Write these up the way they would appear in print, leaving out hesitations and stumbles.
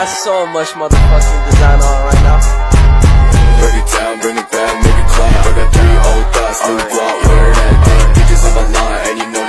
got so much motherfucking design on right now. Break it down, bring it back, make it clap. I got 3 old thoughts, new block, where that day. Bitches on my line, and you know.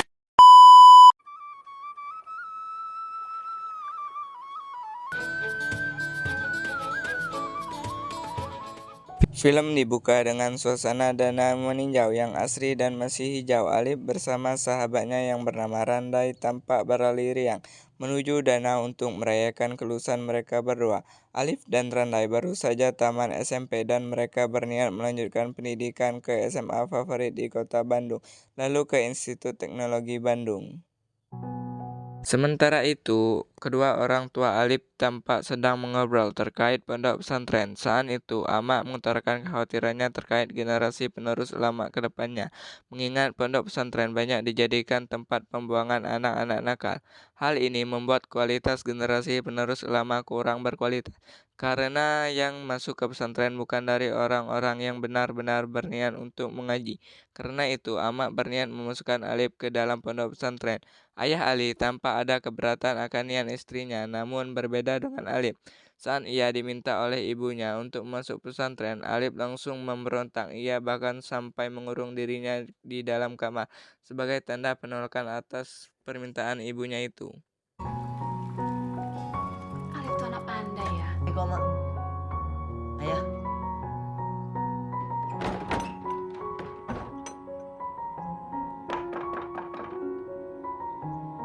Film dibuka dengan suasana danau meninjau yang asri dan masih hijau. Alif bersama sahabatnya yang bernama Randai tampak berlari riang menuju danau untuk merayakan kelulusan mereka berdua. Alif dan Randai baru saja tamat SMP dan mereka berniat melanjutkan pendidikan ke SMA favorit di kota Bandung, lalu ke Institut Teknologi Bandung. Sementara itu, kedua orang tua Alif tampak sedang mengobrol terkait pondok pesantren. Saat itu, Amak mengutarakan kekhawatirannya terkait generasi penerus ulama ke depannya, mengingat pondok pesantren banyak dijadikan tempat pembuangan anak-anak nakal. Hal ini membuat kualitas generasi penerus ulama kurang berkualitas, karena yang masuk ke pesantren bukan dari orang-orang yang benar-benar berniat untuk mengaji. Karena itu, Amak berniat memasukkan Alif ke dalam pondok pesantren. Ayah Ali tampak ada keberatan akan niat istrinya, namun berbeda dengan Alif. Saat ia diminta oleh ibunya untuk masuk pesantren, Alif langsung memberontak. Ia bahkan sampai mengurung dirinya di dalam kamar sebagai tanda penolakan atas permintaan ibunya itu. Alif tuh anak pandai ya. Kok, Mak? Ayah.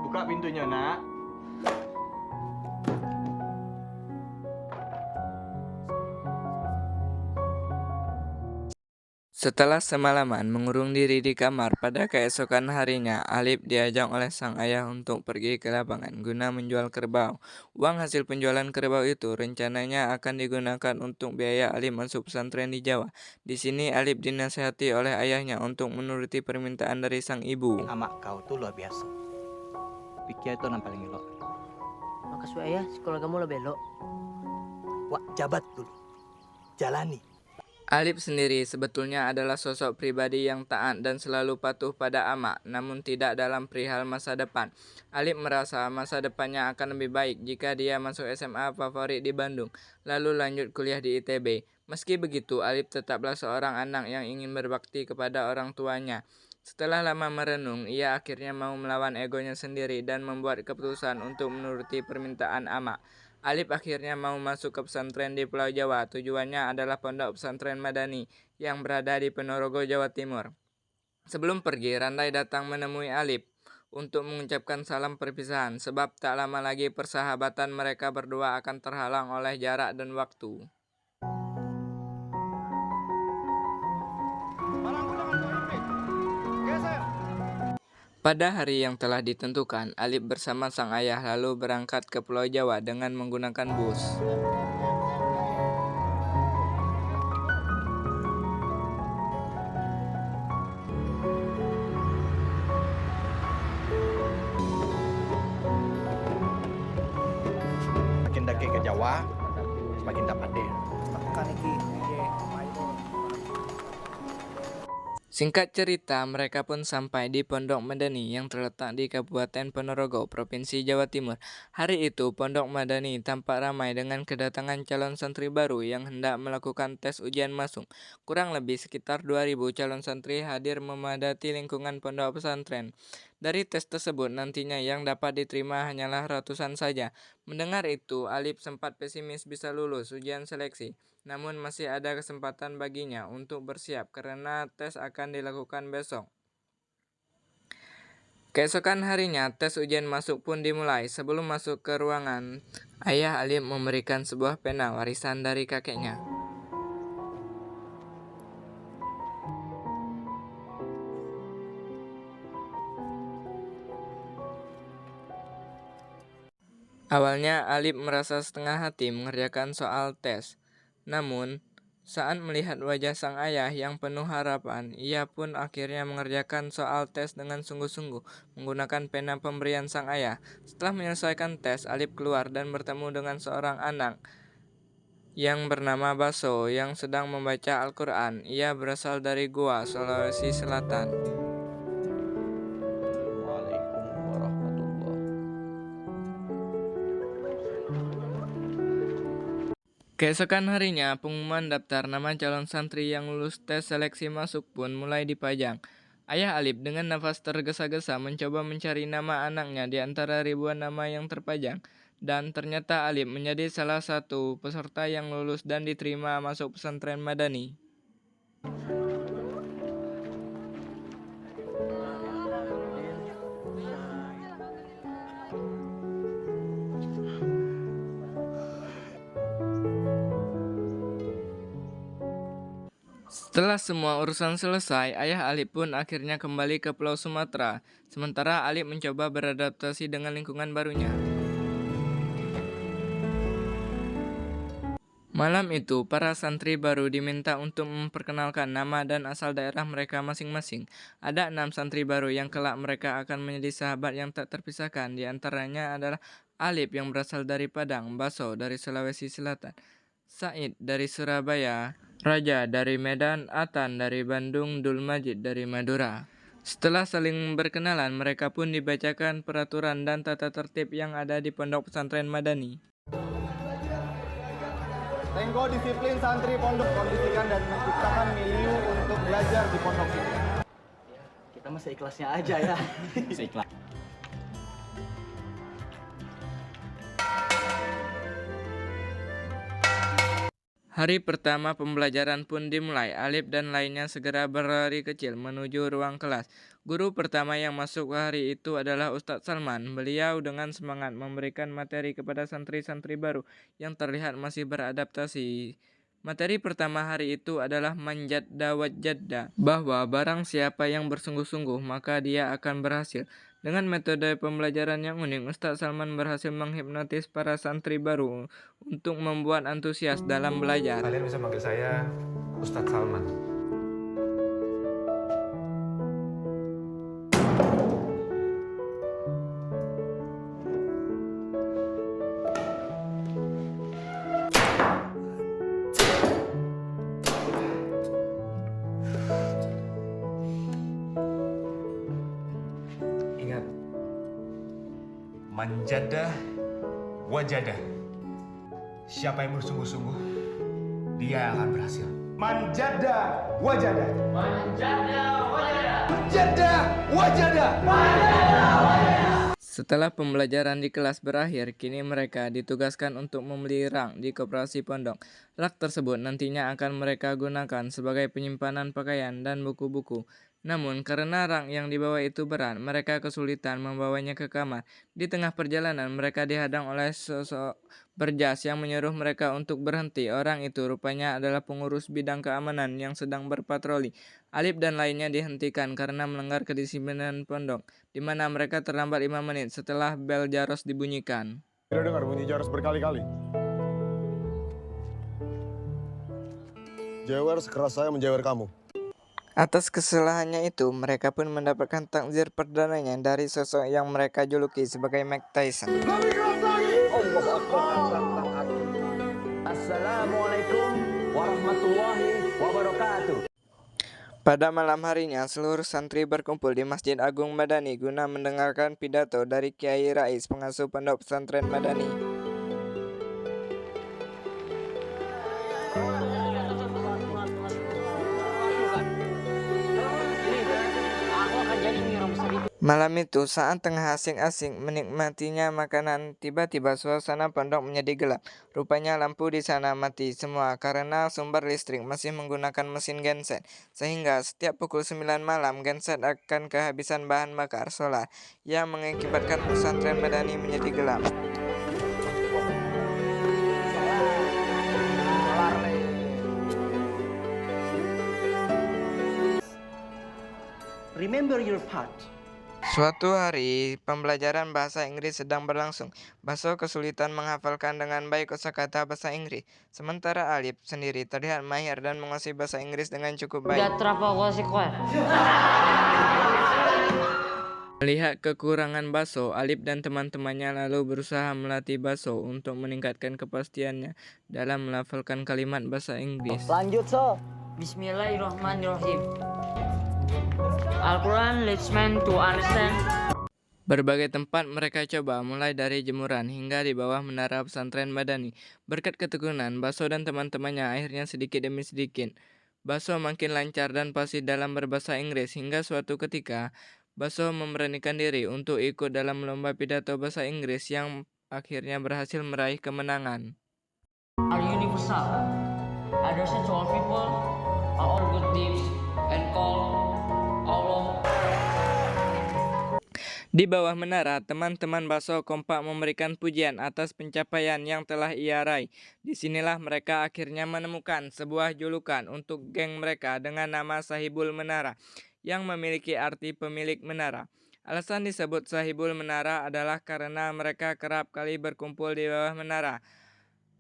Buka pintunya, Nak. Setelah semalaman mengurung diri di kamar, pada keesokan harinya Alif diajak oleh sang ayah untuk pergi ke lapangan guna menjual kerbau. Uang hasil penjualan kerbau itu rencananya akan digunakan untuk biaya Alif masuk pesantren di Jawa. Di sini Alif dinasihati oleh ayahnya untuk menuruti permintaan dari sang ibu. Amak kau tuh luar biasa. Pikir itu yang paling elok. Makasih ayah, sekolah kamu lebih belok. Wak jabat dulu. Jalani. Alif sendiri sebetulnya adalah sosok pribadi yang taat dan selalu patuh pada Amak, namun tidak dalam perihal masa depan. Alif merasa masa depannya akan lebih baik jika dia masuk SMA favorit di Bandung, lalu lanjut kuliah di ITB. Meski begitu, Alif tetaplah seorang anak yang ingin berbakti kepada orang tuanya. Setelah lama merenung, ia akhirnya mau melawan egonya sendiri dan membuat keputusan untuk menuruti permintaan Amak. Alif akhirnya mau masuk ke pesantren di Pulau Jawa. Tujuannya adalah Pondok Pesantren Madani yang berada di Ponorogo, Jawa Timur. Sebelum pergi, Randai datang menemui Alif untuk mengucapkan salam perpisahan, sebab tak lama lagi persahabatan mereka berdua akan terhalang oleh jarak dan waktu. Pada hari yang telah ditentukan, Alif bersama sang ayah lalu berangkat ke Pulau Jawa dengan menggunakan bus. Makin daki ke Jawa, semakin dapat deh. Makan iki. Singkat cerita, mereka pun sampai di Pondok Madani yang terletak di Kabupaten Ponorogo, Provinsi Jawa Timur. Hari itu, Pondok Madani tampak ramai dengan kedatangan calon santri baru yang hendak melakukan tes ujian masuk. Kurang lebih sekitar 2.000 calon santri hadir memadati lingkungan pondok pesantren. Dari tes tersebut, nantinya yang dapat diterima hanyalah ratusan saja. Mendengar itu, Alif sempat pesimis bisa lulus ujian seleksi. Namun masih ada kesempatan baginya untuk bersiap karena tes akan dilakukan besok. Keesokan harinya, tes ujian masuk pun dimulai. Sebelum masuk ke ruangan, ayah Alif memberikan sebuah pena warisan dari kakeknya. Awalnya Alif merasa setengah hati mengerjakan soal tes. Namun, saat melihat wajah sang ayah yang penuh harapan, ia pun akhirnya mengerjakan soal tes dengan sungguh-sungguh menggunakan pena pemberian sang ayah. Setelah menyelesaikan tes, Alif keluar dan bertemu dengan seorang anak yang bernama Baso yang sedang membaca Al-Quran. Ia berasal dari Goa, Sulawesi Selatan. Keesokan harinya, pengumuman daftar nama calon santri yang lulus tes seleksi masuk pun mulai dipajang. Ayah Alip dengan nafas tergesa-gesa mencoba mencari nama anaknya di antara ribuan nama yang terpajang. Dan ternyata Alip menjadi salah satu peserta yang lulus dan diterima masuk pesantren Madani. Setelah semua urusan selesai, ayah Alip pun akhirnya kembali ke Pulau Sumatera. Sementara Alip mencoba beradaptasi dengan lingkungan barunya. Malam itu, para santri baru diminta untuk memperkenalkan nama dan asal daerah mereka masing-masing. Ada 6 santri baru yang kelak mereka akan menjadi sahabat yang tak terpisahkan. Di antaranya adalah Alip yang berasal dari Padang, Baso dari Sulawesi Selatan, Said dari Surabaya, Raja dari Medan, Atan dari Bandung, Dul Majid dari Madura. Setelah saling berkenalan, mereka pun dibacakan peraturan dan tata tertib yang ada di Pondok Pesantren Madani. Tenggo disiplin santri pondok, kondisikan dan menciptakan milieu untuk belajar di pondok ini. Kita mah seikhlasnya aja ya. Seikhlas. Hari pertama pembelajaran pun dimulai. Alip dan lainnya segera berlari kecil menuju ruang kelas. Guru pertama yang masuk hari itu adalah Ustadz Salman. Beliau dengan semangat memberikan materi kepada santri-santri baru yang terlihat masih beradaptasi. Materi pertama hari itu adalah manjadda wajadda, bahwa barang siapa yang bersungguh-sungguh maka dia akan berhasil. Dengan metode pembelajaran yang unik, Ustadz Salman berhasil menghipnotis para santri baru untuk membuat antusias dalam belajar. Kalian bisa manggil saya Ustadz Salman. Ingat, manjadah wajadah. Siapa yang bersungguh-sungguh, dia akan berhasil. Manjada wajadah. Manjada wajadah. Manjada wajadah. Manjada wajadah. Setelah pembelajaran di kelas berakhir, kini mereka ditugaskan untuk membeli rak di koperasi pondok. Rak tersebut nantinya akan mereka gunakan sebagai penyimpanan pakaian dan buku-buku. Namun karena rak yang dibawa itu berat, mereka kesulitan membawanya ke kamar. Di tengah perjalanan, mereka dihadang oleh sosok berjas yang menyuruh mereka untuk berhenti. Orang itu rupanya adalah pengurus bidang keamanan yang sedang berpatroli. Alip dan lainnya dihentikan karena melanggar kedisiplinan pondok, di mana mereka terlambat 5 menit setelah bel jaros dibunyikan. Tidak dengar bunyi jaros berkali-kali. Jewer sekeras saya menjewer kamu. Atas kesalahannya itu, mereka pun mendapatkan takzir perdananya dari sosok yang mereka juluki sebagai Mike Tyson. Assalamualaikum warahmatullahi wabarakatuh. Pada malam harinya, seluruh santri berkumpul di Masjid Agung Madani guna mendengarkan pidato dari Kiai Rais, pengasuh Pondok Pesantren Madani. Malam itu, saat tengah asing-asing menikmatinya makanan, tiba-tiba suasana pondok menjadi gelap. Rupanya lampu di sana mati semua karena sumber listrik masih menggunakan mesin genset. Sehingga setiap pukul 9 malam genset akan kehabisan bahan bakar solar yang mengakibatkan pesantren Madani menjadi gelap. Remember your part. Suatu hari, pembelajaran bahasa Inggris sedang berlangsung. Baso kesulitan menghafalkan dengan baik kosakata bahasa Inggris. Sementara Alip sendiri terlihat mahir dan menguasai bahasa Inggris dengan cukup baik. Melihat kekurangan Baso, Alip dan teman-temannya lalu berusaha melatih Baso untuk meningkatkan kepastiannya dalam melafalkan kalimat bahasa Inggris. Lanjut, So. Bismillahirrahmanirrahim. Al-Quran leads man to understand. Berbagai tempat mereka coba, mulai dari jemuran hingga di bawah menara pesantren Madani. Berkat ketekunan, Baso dan teman-temannya akhirnya sedikit demi sedikit, Baso makin lancar dan fasih dalam berbahasa Inggris hingga suatu ketika, Baso memberanikan diri untuk ikut dalam lomba pidato bahasa Inggris yang akhirnya berhasil meraih kemenangan. Are universal. Others to all people are all good deeds and call Allah. Di bawah menara, teman-teman Baso kompak memberikan pujian atas pencapaian yang telah ia raih. Disinilah mereka akhirnya menemukan sebuah julukan untuk geng mereka dengan nama Sahibul Menara, yang memiliki arti pemilik menara. Alasan disebut Sahibul Menara adalah karena mereka kerap kali berkumpul di bawah menara.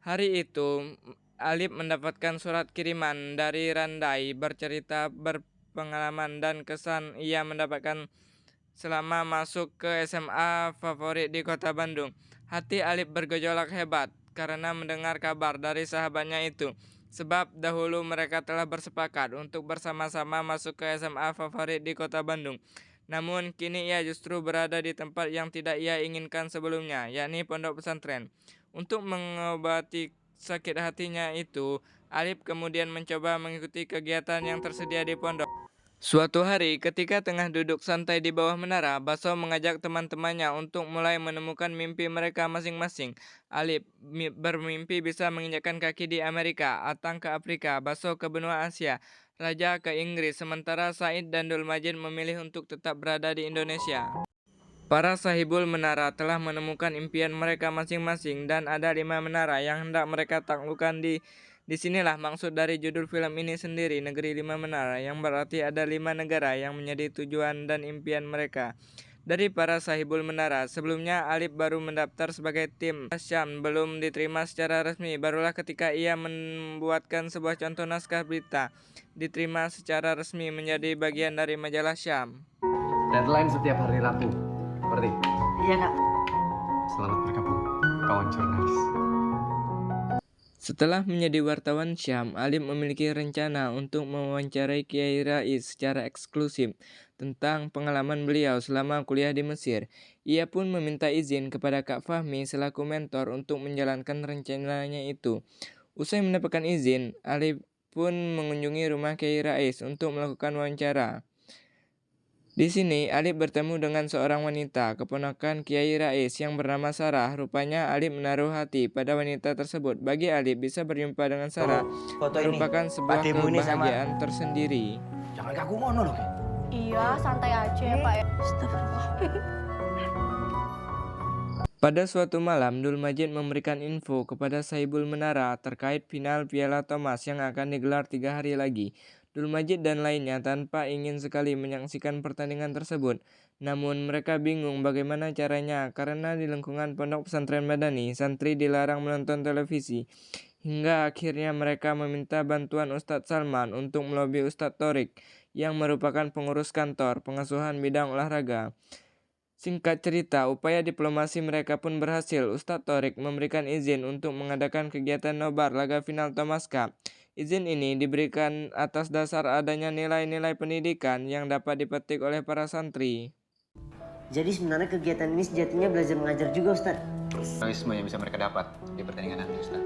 Hari itu, Alip mendapatkan surat kiriman dari Randai bercerita berpengalaman dan kesan ia mendapatkan selama masuk ke SMA favorit di kota Bandung. Hati Alip bergejolak hebat karena mendengar kabar dari sahabatnya itu. Sebab dahulu mereka telah bersepakat untuk bersama-sama masuk ke SMA favorit di kota Bandung. Namun kini ia justru berada di tempat yang tidak ia inginkan sebelumnya, yakni pondok pesantren. Untuk mengobati sakit hatinya itu, Alip kemudian mencoba mengikuti kegiatan yang tersedia di pondok. Suatu hari, ketika tengah duduk santai di bawah menara, Baso mengajak teman-temannya untuk mulai menemukan mimpi mereka masing-masing. Alip bermimpi bisa menginjakkan kaki di Amerika, Atang ke Afrika, Baso ke benua Asia, Raja ke Inggris, sementara Said dan Dul Majid memilih untuk tetap berada di Indonesia. Para sahibul menara telah menemukan impian mereka masing-masing dan ada 5 menara yang hendak mereka taklukkan Di sinilah maksud dari judul film ini sendiri, Negeri 5 Menara, yang berarti ada 5 negara yang menjadi tujuan dan impian mereka. Dari para sahibul menara, sebelumnya Alip baru mendaftar sebagai tim Syam, belum diterima secara resmi. Barulah ketika ia membuatkan sebuah contoh naskah berita, diterima secara resmi menjadi bagian dari majalah Syam. Deadline setiap hari Rabu. Seperti. Iya, Kak. Selamat bergabung, kawan jurnalis. Setelah menjadi wartawan Syam, Alip memiliki rencana untuk mewawancarai Kiai Rais secara eksklusif tentang pengalaman beliau selama kuliah di Mesir. Ia pun meminta izin kepada Kak Fahmi selaku mentor untuk menjalankan rencananya itu. Usai mendapatkan izin, Alip pun mengunjungi rumah Kiai Rais untuk melakukan wawancara. Di sini, Alip bertemu dengan seorang wanita, keponakan Kiai Rais yang bernama Sarah. Rupanya Alip menaruh hati pada wanita tersebut. Bagi Alip, bisa berjumpa dengan Sarah merupakan sebuah kebahagiaan tersendiri. Jangan kaku ngono loh. Iya, santai aja ya Pak. Pada suatu malam, Dul Majid memberikan info kepada Sahibul Menara terkait final Piala Thomas yang akan digelar 3 hari lagi. Dul Majid dan lainnya tanpa ingin sekali menyaksikan pertandingan tersebut. Namun mereka bingung bagaimana caranya karena di lingkungan pondok pesantren Madani, santri dilarang menonton televisi. Hingga akhirnya mereka meminta bantuan Ustadz Salman untuk melobi Ustadz Torik yang merupakan pengurus kantor pengasuhan bidang olahraga. Singkat cerita, upaya diplomasi mereka pun berhasil. Ustadz Torik memberikan izin untuk mengadakan kegiatan nobar laga final Thomas Cup. Izin ini diberikan atas dasar adanya nilai-nilai pendidikan yang dapat dipetik oleh para santri. Jadi sebenarnya kegiatan ini sejatinya belajar mengajar juga, Ustaz. Realisme yang bisa mereka dapat di pertandingan nanti, Ustaz.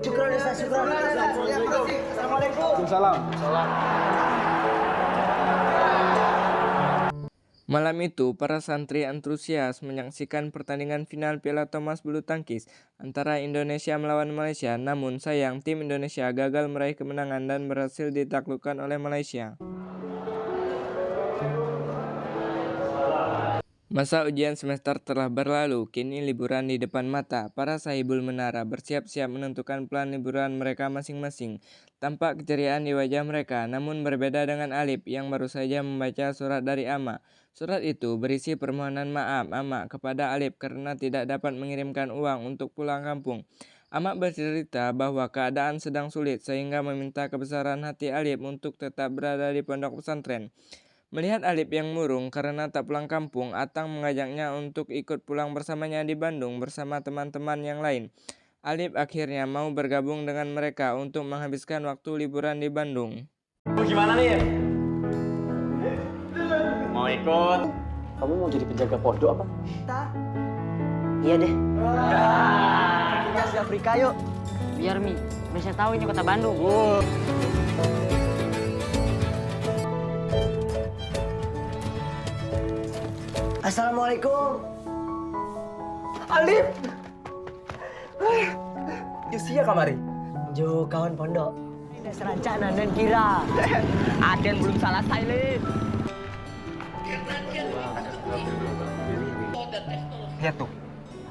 Syukran, Ustaz. Syukran. Assalamualaikum. Waalaikumsalam. Malam itu, para santri antusias menyaksikan pertandingan final Piala Thomas bulu tangkis antara Indonesia melawan Malaysia. Namun sayang, tim Indonesia gagal meraih kemenangan dan berhasil ditaklukkan oleh Malaysia. Masa ujian semester telah berlalu, kini liburan di depan mata. Para sahibul menara bersiap-siap menentukan plan liburan mereka masing-masing. Tampak keceriaan di wajah mereka, namun berbeda dengan Alip yang baru saja membaca surat dari Ama. Surat itu berisi permohonan maaf Ama kepada Alip karena tidak dapat mengirimkan uang untuk pulang kampung. Ama bercerita bahwa keadaan sedang sulit sehingga meminta kebesaran hati Alip untuk tetap berada di pondok pesantren. Melihat Alip yang murung karena tak pulang kampung, Atang mengajaknya untuk ikut pulang bersamanya di Bandung bersama teman-teman yang lain. Alip akhirnya mau bergabung dengan mereka untuk menghabiskan waktu liburan di Bandung. Gimana nih? Mau ikut? Kamu mau jadi penjaga pondok apa? Iya deh. Kita di Afrika yuk. Biar Mi bisa tahu ini kota Bandung. Assalamualaikum. Alif. Usia kamari. Jo kawan pondok. Ini serancana dan kira. Aden belum selesai, Lip. Lihat tuh.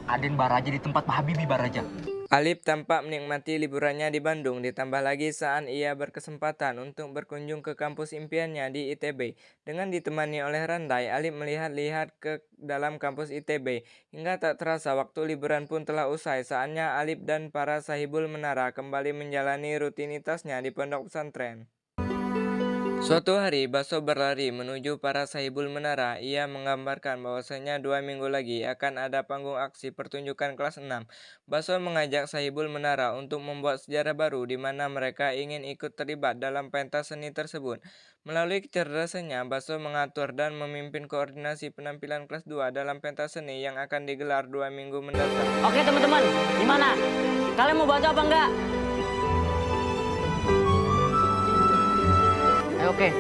Aden Baraja di tempat Pak Habibie Baraja. Alif tampak menikmati liburannya di Bandung, ditambah lagi saat ia berkesempatan untuk berkunjung ke kampus impiannya di ITB. Dengan ditemani oleh Randai, Alif melihat-lihat ke dalam kampus ITB. Hingga tak terasa waktu liburan pun telah usai. Saatnya Alif dan para sahibul menara kembali menjalani rutinitasnya di pondok pesantren. Suatu hari, Baso berlari menuju para sahibul menara. Ia menggambarkan bahwasanya 2 minggu lagi akan ada panggung aksi pertunjukan kelas 6. Baso mengajak sahibul menara untuk membuat sejarah baru di mana mereka ingin ikut terlibat dalam pentas seni tersebut. Melalui kecerdasannya, Baso mengatur dan memimpin koordinasi penampilan kelas 2 dalam pentas seni yang akan digelar 2 minggu mendatang. Oke teman-teman, gimana? Kalian mau bantu apa enggak? Oke,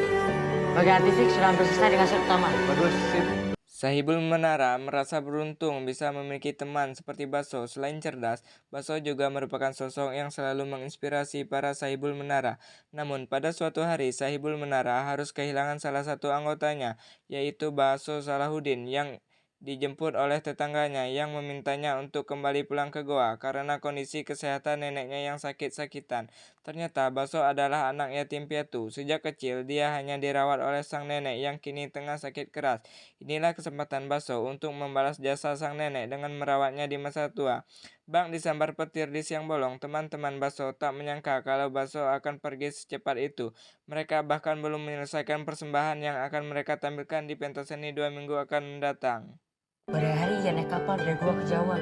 bagi artistik sudah hampir selesai dengan set utama. Bagus, sip. Sahibul Menara merasa beruntung bisa memiliki teman seperti Baso. Selain cerdas, Baso juga merupakan sosok yang selalu menginspirasi para Sahibul Menara. Namun pada suatu hari Sahibul Menara harus kehilangan salah satu anggotanya, yaitu Baso Salahuddin yang dijemput oleh tetangganya yang memintanya untuk kembali pulang ke goa karena kondisi kesehatan neneknya yang sakit-sakitan. Ternyata Baso adalah anak yatim piatu. Sejak kecil dia hanya dirawat oleh sang nenek yang kini tengah sakit keras. Inilah kesempatan Baso untuk membalas jasa sang nenek dengan merawatnya di masa tua. Bak disambar petir di siang bolong, teman-teman Baso tak menyangka kalau Baso akan pergi secepat itu. Mereka bahkan belum menyelesaikan persembahan yang akan mereka tampilkan di pentas seni 2 minggu akan mendatang. Pada hari ia naik kapal dari gua ke Jawa.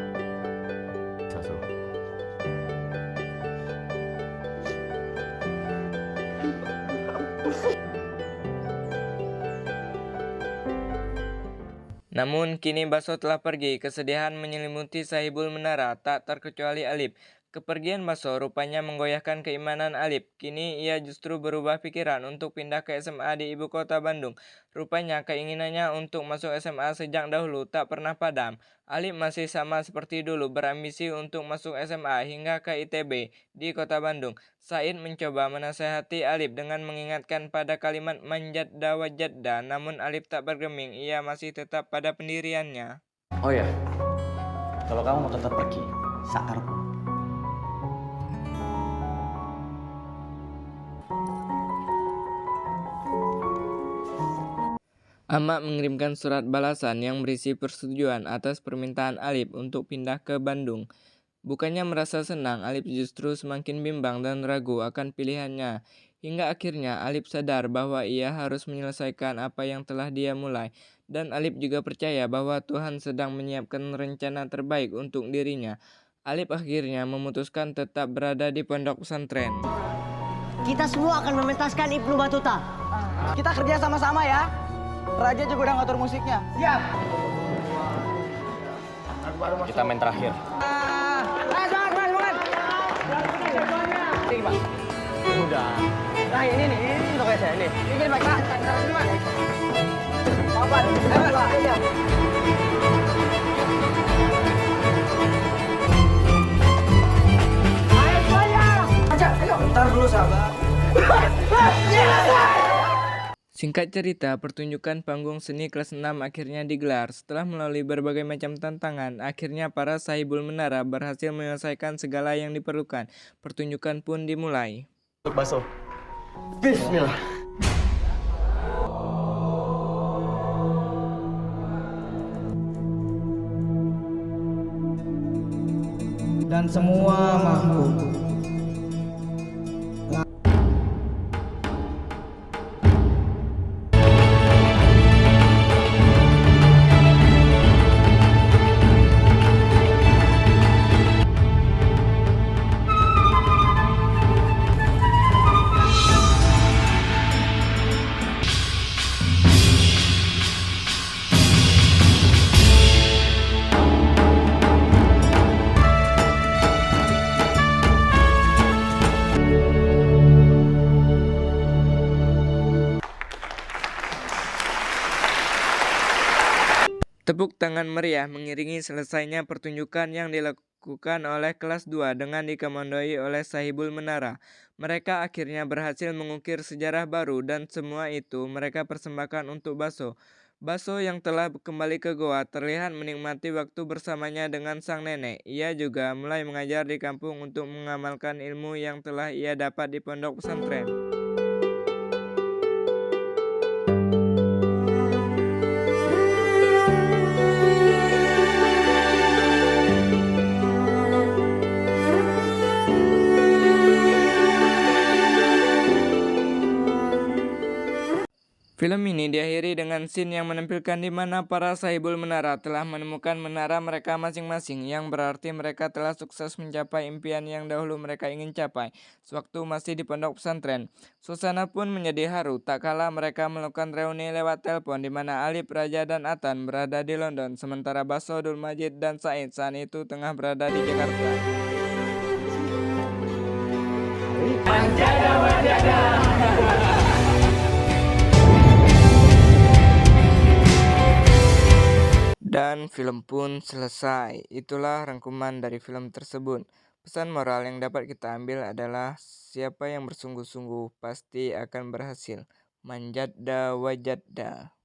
Namun kini Baso telah pergi, kesedihan menyelimuti Sahibul Menara, tak terkecuali Alif. Kepergian Baso rupanya menggoyahkan keimanan Alif. Kini ia justru berubah pikiran untuk pindah ke SMA di ibu kota Bandung. Rupanya keinginannya untuk masuk SMA sejak dahulu tak pernah padam. Alif masih sama seperti dulu, berambisi untuk masuk SMA hingga ke ITB di kota Bandung. Said mencoba menasehati Alif dengan mengingatkan pada kalimat manjadda wajadda, namun Alif tak bergeming, ia masih tetap pada pendiriannya. Oh ya, kalau kamu mau tetap pergi, sakar. Amak mengirimkan surat balasan yang berisi persetujuan atas permintaan Alif untuk pindah ke Bandung. Bukannya merasa senang, Alif justru semakin bimbang dan ragu akan pilihannya. Hingga akhirnya Alif sadar bahwa ia harus menyelesaikan apa yang telah dia mulai. Dan Alif juga percaya bahwa Tuhan sedang menyiapkan rencana terbaik untuk dirinya. Alif akhirnya memutuskan tetap berada di pondok pesantren. Kita semua akan mementaskan Ibnu Batuta. Kita kerja sama-sama ya. Raja juga udah ngatur musiknya. Siap. Kita main terakhir. Semangat. Ini, Pak. Udah. Nah, ini untuk saya ini. Ini Pak. Sini, Pak. Papan. Iya. Ayo semuanya. Ayo, bentar dulu sahabat. Singkat cerita, pertunjukan panggung seni kelas 6 akhirnya digelar. Setelah melalui berbagai macam tantangan, akhirnya para Sahibul Menara berhasil menyelesaikan segala yang diperlukan. Pertunjukan pun dimulai. Untuk Baso. Bismillah. Dan semua makhluk Tepuk tangan meriah mengiringi selesainya pertunjukan yang dilakukan oleh kelas 2 dengan dikomandoi oleh Sahibul Menara. Mereka akhirnya berhasil mengukir sejarah baru dan semua itu mereka persembahkan untuk Baso. Baso yang telah kembali ke Goa terlihat menikmati waktu bersamanya dengan sang nenek. Ia juga mulai mengajar di kampung untuk mengamalkan ilmu yang telah ia dapat di pondok pesantren. Film ini diakhiri dengan scene yang menampilkan di mana para Sahibul Menara telah menemukan menara mereka masing-masing, yang berarti mereka telah sukses mencapai impian yang dahulu mereka ingin capai sewaktu masih di pondok pesantren. Suasana pun menjadi haru tak kala mereka melakukan reuni lewat telepon di mana Alip, Raja, dan Atan berada di London, sementara Baso, Dul Majid, dan Said saat itu tengah berada di Jakarta. Dan film pun selesai. Itulah rangkuman dari film tersebut. Pesan moral yang dapat kita ambil adalah siapa yang bersungguh-sungguh pasti akan berhasil. Manjadda wajadda.